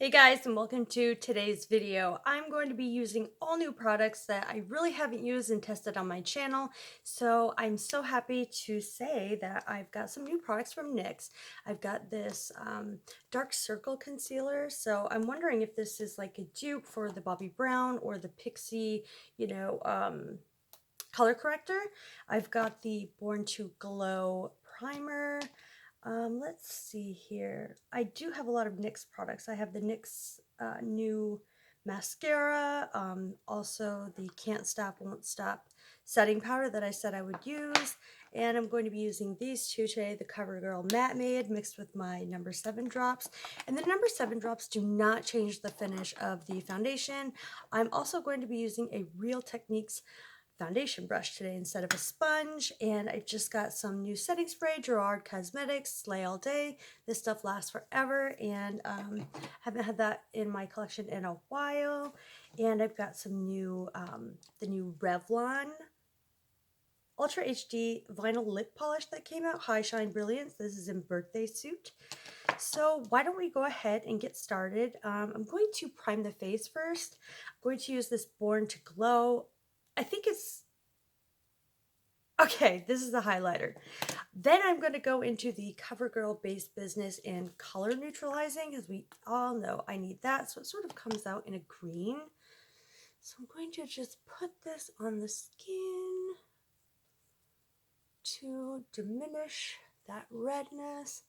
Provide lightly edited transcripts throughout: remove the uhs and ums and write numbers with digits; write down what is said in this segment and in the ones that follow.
Hey guys, and welcome to today's video. I'm going to be using all new products that I really haven't used and tested on my channel. So I'm so happy to say that I've got some new products from NYX. I've got this dark circle concealer. So I'm wondering if this is like a dupe for the Bobbi Brown or the Pixie, color corrector. I've got the Born to Glow primer. Let's see here. I do have a lot of NYX products. I have the NYX new mascara, also the Can't Stop, Won't Stop setting powder that I said I would use. And I'm going to be using these two today, the CoverGirl Matte Made mixed with my number 7 drops. And the number 7 drops do not change the finish of the foundation. I'm also going to be using a Real Techniques foundation brush today instead of a sponge, and I just got some new setting spray, Gerard Cosmetics, Slay All Day. This stuff lasts forever, and haven't had that in my collection in a while. And I've got some new, the new Revlon Ultra HD vinyl lip polish that came out, High Shine Brilliance. This is in Birthday Suit. So why don't we go ahead and get started. I'm going to prime the face first. I'm going to use this Born to Glow. I think it's okay, this is the highlighter. Then I'm going to go into the CoverGirl Base Business in color neutralizing, because we all know I need that. So it sort of comes out in a green. So I'm going to just put this on the skin to diminish that redness.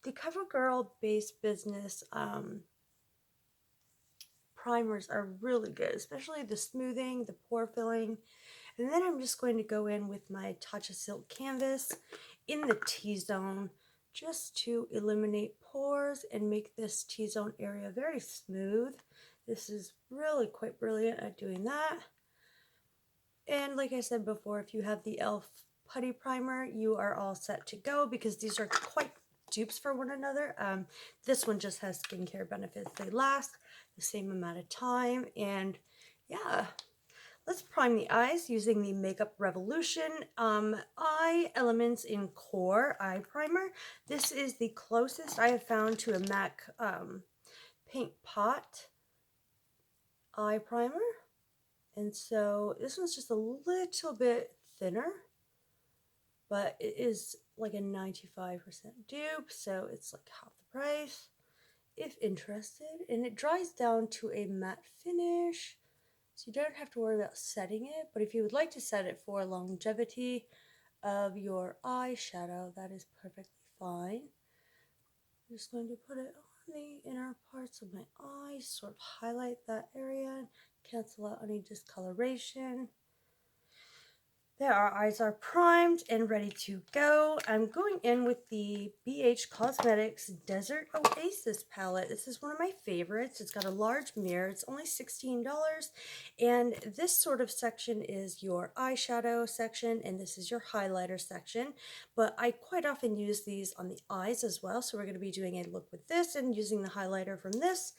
The CoverGirl Base Business primers are really good, especially the smoothing, the pore filling. And then I'm just going to go in with my Tatcha Silk Canvas in the T-zone just to eliminate pores and make this T-zone area very smooth. This is really quite brilliant at doing that. And like I said before, if you have the e.l.f. Putty Primer, you are all set to go because these are quite dupes for one another. This one just has skincare benefits. They last the same amount of time, and yeah. Let's prime the eyes using the Makeuprevolution Eye Elements in Core Eye Primer. This is the closest I have found to a MAC Paint Pot eye primer. And so this one's just a little bit thinner, but it is like a 95% dupe, so it's like half the price if interested. And it dries down to a matte finish. So you don't have to worry about setting it, but if you would like to set it for longevity of your eyeshadow, that is perfectly fine. I'm just going to put it on the inner parts of my eyes, sort of highlight that area, cancel out any discoloration. There, our eyes are primed and ready to go. I'm going in with the Bhcosmetics Desert Oasis palette. This is one of my favorites. It's got a large mirror. It's only $16. And this sort of section is your eyeshadow section, and this is your highlighter section. But I quite often use these on the eyes as well. So we're going to be doing a look with this and using the highlighter from this.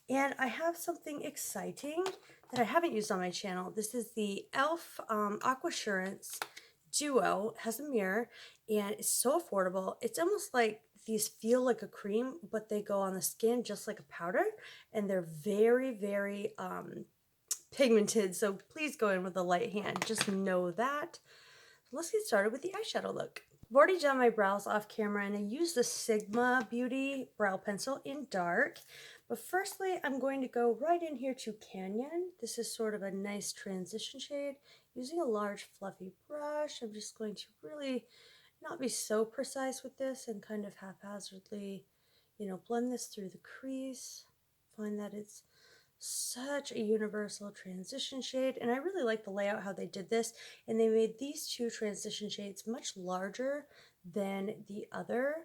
And I have something exciting that I haven't used on my channel. This is the e.l.f. Aqua Duo. It has a mirror, and it's so affordable. It's almost like these feel like a cream, but they go on the skin just like a powder, and they're very, very pigmented. So please go in with a light hand. Just know that. Let's get started with the eyeshadow look. I've already done my brows off camera, and I use the Sigma Beauty brow pencil in dark. But firstly, I'm going to go right in here to Canyon. This is sort of a nice transition shade. Using a large fluffy brush, I'm just going to really not be so precise with this and kind of haphazardly, blend this through the crease. Find that it's such a universal transition shade, and I really like the layout how they did this, and they made these two transition shades much larger than the other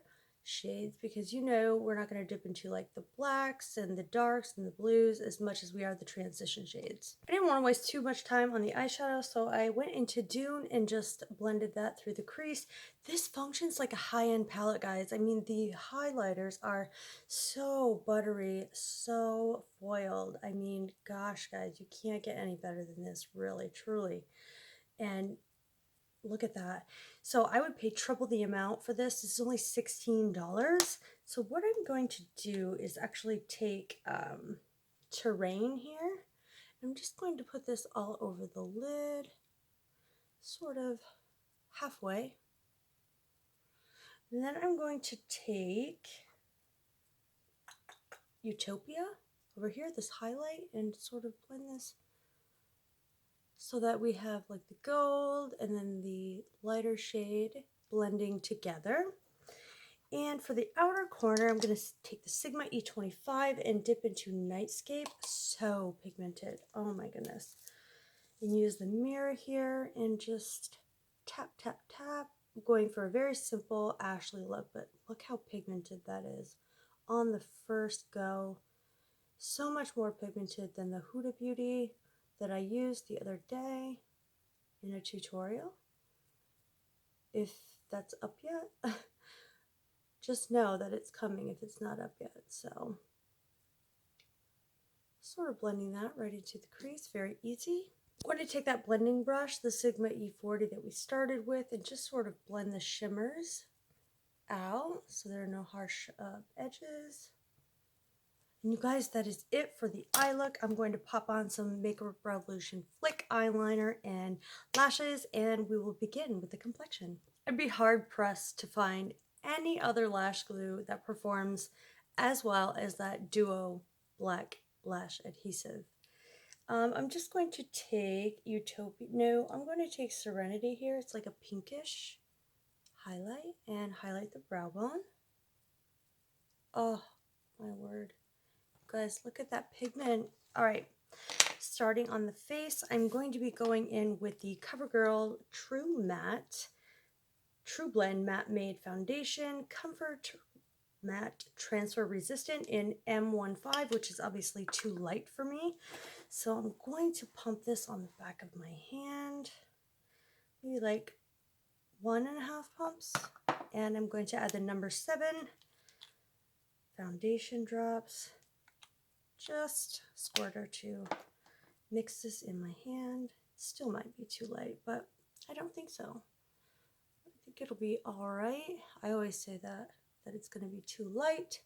shades because we're not going to dip into like the blacks and the darks and the blues as much as we are the transition shades. I didn't want to waste too much time on the eyeshadow, so I went into Dune and just blended that through the crease. This functions like a high-end palette, guys. I mean, the highlighters are so buttery, so foiled. I mean, gosh, guys, you can't get any better than this, really, truly. And Look at that. So I would pay triple the amount for this. This is only $16. So what I'm going to do is actually take Terrain here. I'm just going to put this all over the lid, sort of halfway. And then I'm going to take Utopia over here, this highlight, and sort of blend this so that we have like the gold and then the lighter shade blending together. And for the outer corner, I'm going to take the Sigma E25 and dip into Nightscape. So pigmented. Oh my goodness. And use the mirror here and just tap, tap, tap. I'm going for a very simple Ashley look, but look how pigmented that is on the first go. So much more pigmented than the Huda Beauty that I used the other day in a tutorial. If that's up yet, just know that it's coming if it's not up yet. So sort of blending that right into the crease, very easy. I'm going to take that blending brush, the Sigma E40 that we started with, and just sort of blend the shimmers out so there are no harsh edges. And you guys, that is it for the eye look. I'm going to pop on some Makeuprevolution Flick eyeliner and lashes, and we will begin with the complexion. I'd be hard pressed to find any other lash glue that performs as well as that Duo Black Lash Adhesive. I'm just going to take Utopia. No, I'm going to take Serenity here. It's like a pinkish highlight, and highlight the brow bone. Oh, my word. Guys, look at that pigment. All right, starting on the face, I'm going to be going in with the CoverGirl True Blend Matte Made Foundation, Comfort Matte Transfer Resistant in M15, which is obviously too light for me. So I'm going to pump this on the back of my hand, maybe like 1.5 pumps. And I'm going to add the number 7 foundation drops. Just a squirt or two. Mix this in my hand. Still might be too light, but I don't think so. I think it'll be all right. I always say that it's going to be too light.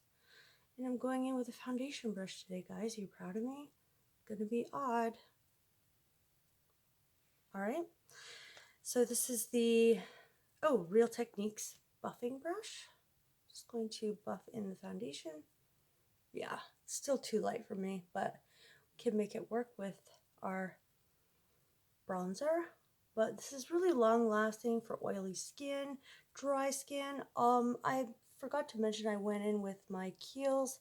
And I'm going in with a foundation brush today, guys. Are you proud of me? Going to be odd. All right. So this is the Real Techniques buffing brush. Just going to buff in the foundation. Yeah, still too light for me, but we can make it work with our bronzer. But this is really long lasting for oily skin, dry skin. I forgot to mention I went in with my Kiehls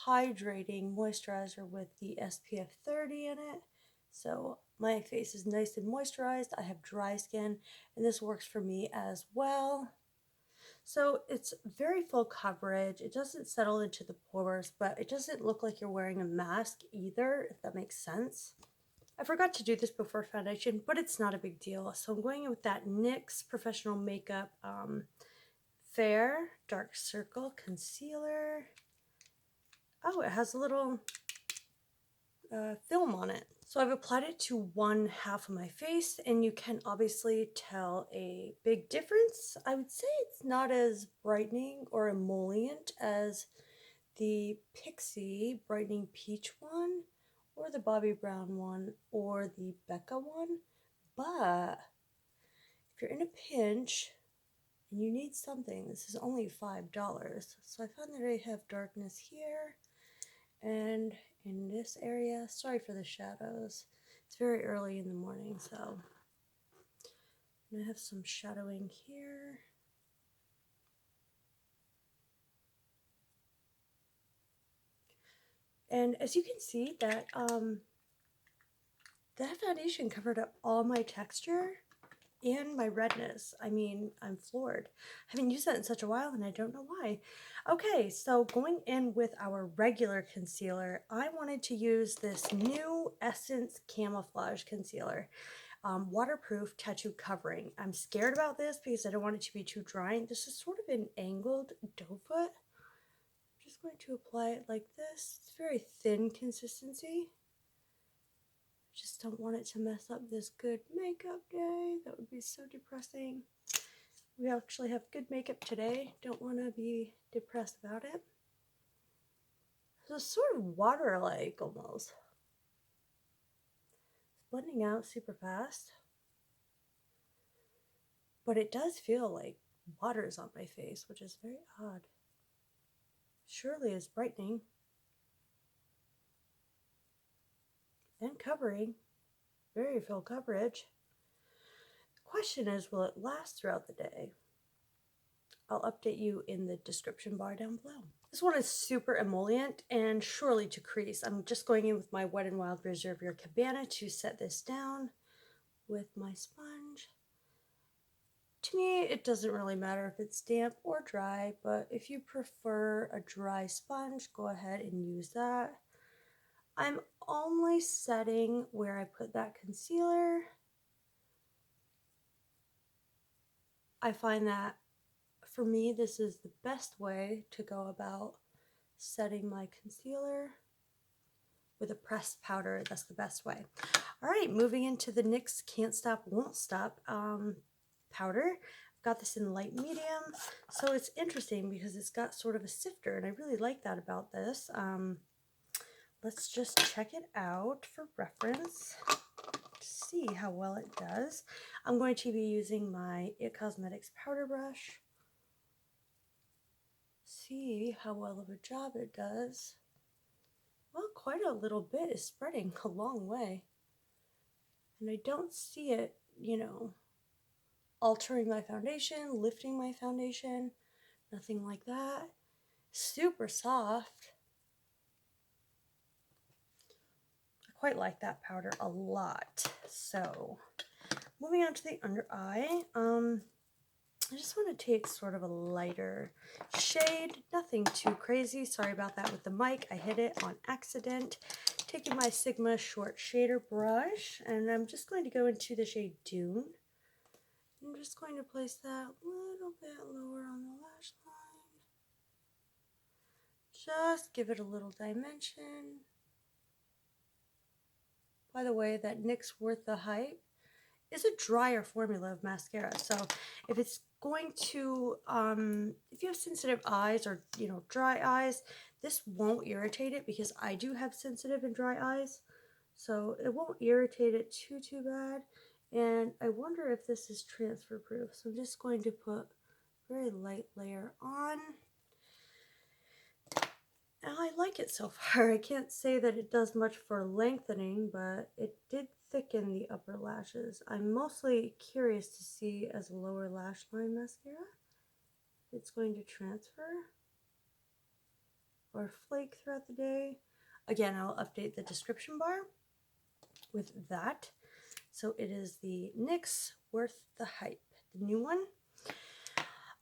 hydrating moisturizer with the SPF 30 in it. So my face is nice and moisturized. I have dry skin, and this works for me as well. So it's very full coverage. It doesn't settle into the pores, but it doesn't look like you're wearing a mask either, if that makes sense. I forgot to do this before foundation, but it's not a big deal. So I'm going in with that NYX Professional Makeup Fair Dark Circle Concealer. Oh, it has a little film on it. So I've applied it to one half of my face, and you can obviously tell a big difference. I would say it's not as brightening or emollient as the Pixie Brightening Peach one, or the Bobbi Brown one, or the Becca one. But if you're in a pinch and you need something, this is only $5. So I found that I have darkness here and in this area. Sorry for the shadows. It's very early in the morning, so I'm gonna have some shadowing here. And as you can see, that foundation covered up all my texture and my redness. I mean, I'm floored. I haven't used that in such a while, and I don't know why. Okay, so going in with our regular concealer, I wanted to use this new Essence Camouflage Concealer. Waterproof tattoo covering. I'm scared about this because I don't want it to be too dry. This is sort of an angled doe foot. I'm just going to apply it like this. It's very thin consistency. Just don't want it to mess up this good makeup day. That would be so depressing. We actually have good makeup today. Don't want to be depressed about it. It's sort of water-like almost. It's blending out super fast. But it does feel like water's on my face, which is very odd. Surely is brightening. And covering. Very full coverage. The question is, will it last throughout the day? I'll update you in the description bar down below. This one is super emollient and surely to crease. I'm just going in with my Wet n Wild Reserve Your Cabana to set this down with my sponge. To me, it doesn't really matter if it's damp or dry, but if you prefer a dry sponge, go ahead and use that. I'm only setting where I put that concealer. I find that for me, this is the best way to go about setting my concealer with a pressed powder. That's the best way. All right, moving into the NYX Can't Stop, Won't Stop powder. I've got this in light medium, so it's interesting because it's got sort of a sifter, and I really like that about this. Let's just check it out for reference to see how well it does. I'm going to be using my Bhcosmetics powder brush. See how well of a job it does. Well, quite a little bit is spreading a long way. And I don't see it, you know, altering my foundation, lifting my foundation, nothing like that. Super soft. I quite like that powder a lot. So, moving on to the under eye. I just want to take sort of a lighter shade, nothing too crazy. Sorry about that with the mic. I hit it on accident. Taking my Sigma short shader brush, and I'm just going to go into the shade Dune. I'm just going to place that a little bit lower on the lash line. Just give it a little dimension. By the way, that NYX Worth the Hype is a drier formula of mascara. So if it's going to, if you have sensitive eyes or, you know, dry eyes, this won't irritate it because I do have sensitive and dry eyes. So it won't irritate it too bad. And I wonder if this is transfer proof. So I'm just going to put a very light layer on. And I like it so far. I can't say that it does much for lengthening, but it did thicken the upper lashes. I'm mostly curious to see as a lower lash line mascara if it's going to transfer or flake throughout the day. Again, I'll update the description bar with that. So it is the NYX Worth the Hype, the new one.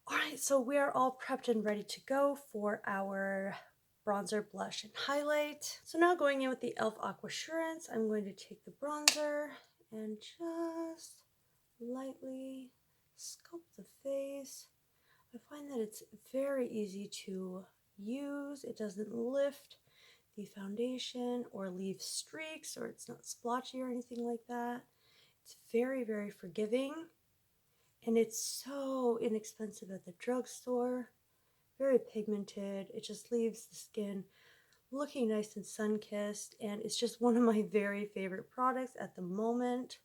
All right, so we are all prepped and ready to go for our bronzer, blush, and highlight. So now going in with the e.l.f. Aqua Assurance, I'm going to take the bronzer and just lightly sculpt the face. I find that it's very easy to use. It doesn't lift the foundation or leave streaks, or it's not splotchy or anything like that. It's very forgiving, and it's so inexpensive at the drugstore. Very pigmented. It just leaves the skin looking nice and sun-kissed, and it's just one of my very favorite products at the moment.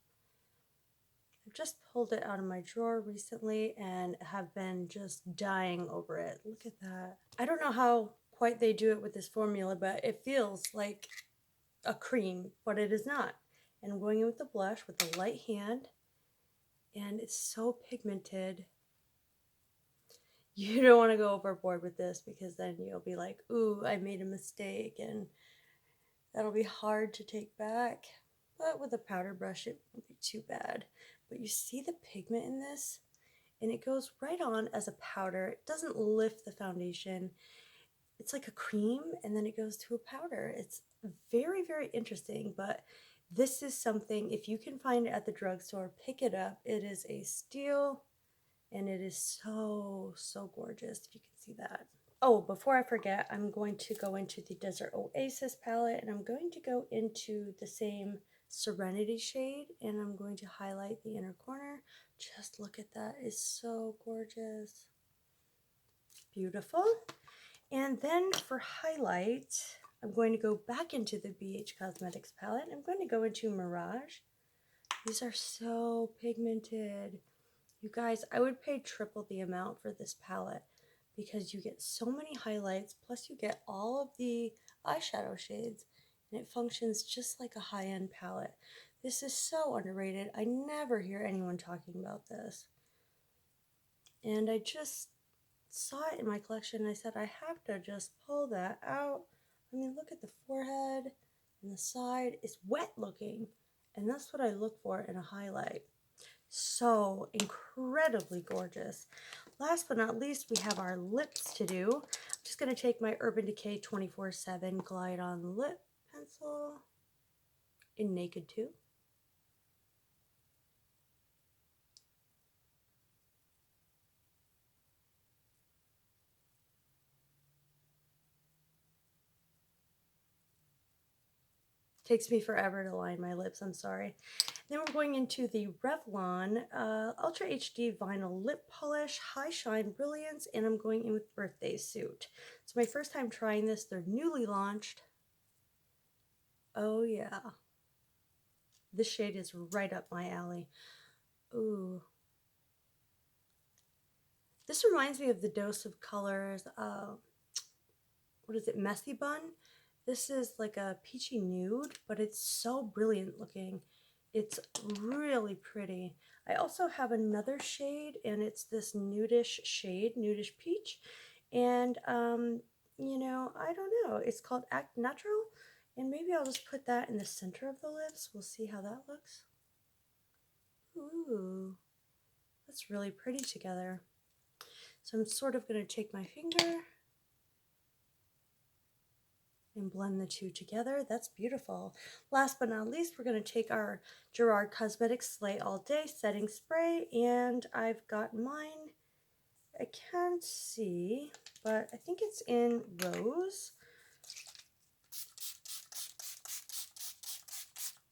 I've just pulled it out of my drawer recently and have been just dying over it. Look at that. I don't know how quite they do it with this formula, but it feels like a cream, but it is not. And I'm going in with the blush with a light hand, and it's so pigmented. You don't want to go overboard with this because then you'll be like, ooh, I made a mistake, and that'll be hard to take back. But with a powder brush, it won't be too bad. But you see the pigment in this, and it goes right on as a powder. It doesn't lift the foundation. It's like a cream, and then it goes to a powder. It's very interesting, but this is something, if you can find it at the drugstore, pick it up. It is a steal. And it is so gorgeous, if you can see that. Oh, before I forget, I'm going to go into the Desert Oasis palette, and I'm going to go into the same Serenity shade, and I'm going to highlight the inner corner. Just look at that, it's so gorgeous. Beautiful. And then for highlight, I'm going to go back into the Bhcosmetics palette. I'm going to go into Mirage. These are so pigmented. You guys, I would pay triple the amount for this palette because you get so many highlights, plus you get all of the eyeshadow shades, and it functions just like a high-end palette. This is so underrated. I never hear anyone talking about this. And I just saw it in my collection and I said, I have to just pull that out. I mean, look at the forehead and the side. It's wet looking, and that's what I look for in a highlight. So incredibly gorgeous. Last but not least, we have our lips to do. I'm just going to take my Urban Decay 24/7 Glide On Lip Pencil in Naked 2. Takes me forever to line my lips, I'm sorry. Then we're going into the Revlon Ultra HD Vinyl Lip Polish, High Shine Brilliance, and I'm going in with Birthday Suit. It's my first time trying this. They're newly launched. Oh yeah. This shade is right up my alley. Ooh. This reminds me of the Dose of Colors, what is it, Messy Bun? This is like a peachy nude, but it's so brilliant looking. It's really pretty. I also have another shade, and it's this nudish shade, nudish peach. And, you know, I don't know. It's called Act Natural. And maybe I'll just put that in the center of the lips. We'll see how that looks. Ooh, that's really pretty together. So I'm sort of going to take my finger and blend the two together. That's beautiful. Last but not least, we're going to take our Gerard Cosmetics Slay All Day Setting Spray, and I've got mine, I can't see, but I think it's in Rose.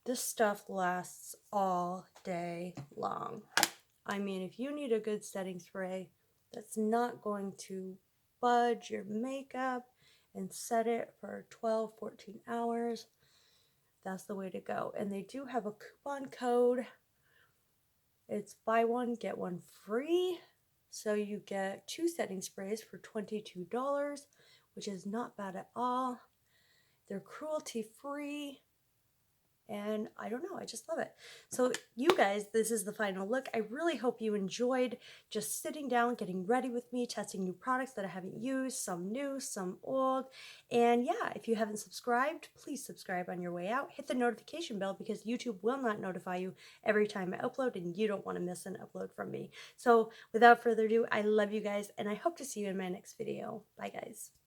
This stuff lasts all day long. I mean, if you need a good setting spray that's not going to budge your makeup and set it for 12, 14 hours, that's the way to go. And they do have a coupon code. It's buy one, get one free. So you get 2 setting sprays for $22, which is not bad at all. They're cruelty free. And I don't know, I just love it. So you guys, this is the final look. I really hope you enjoyed just sitting down, getting ready with me, testing new products that I haven't used, some new, some old. And yeah, if you haven't subscribed, please subscribe on your way out. Hit the notification bell because YouTube will not notify you every time I upload, and you don't want to miss an upload from me. So without further ado, I love you guys, and I hope to see you in my next video. Bye guys.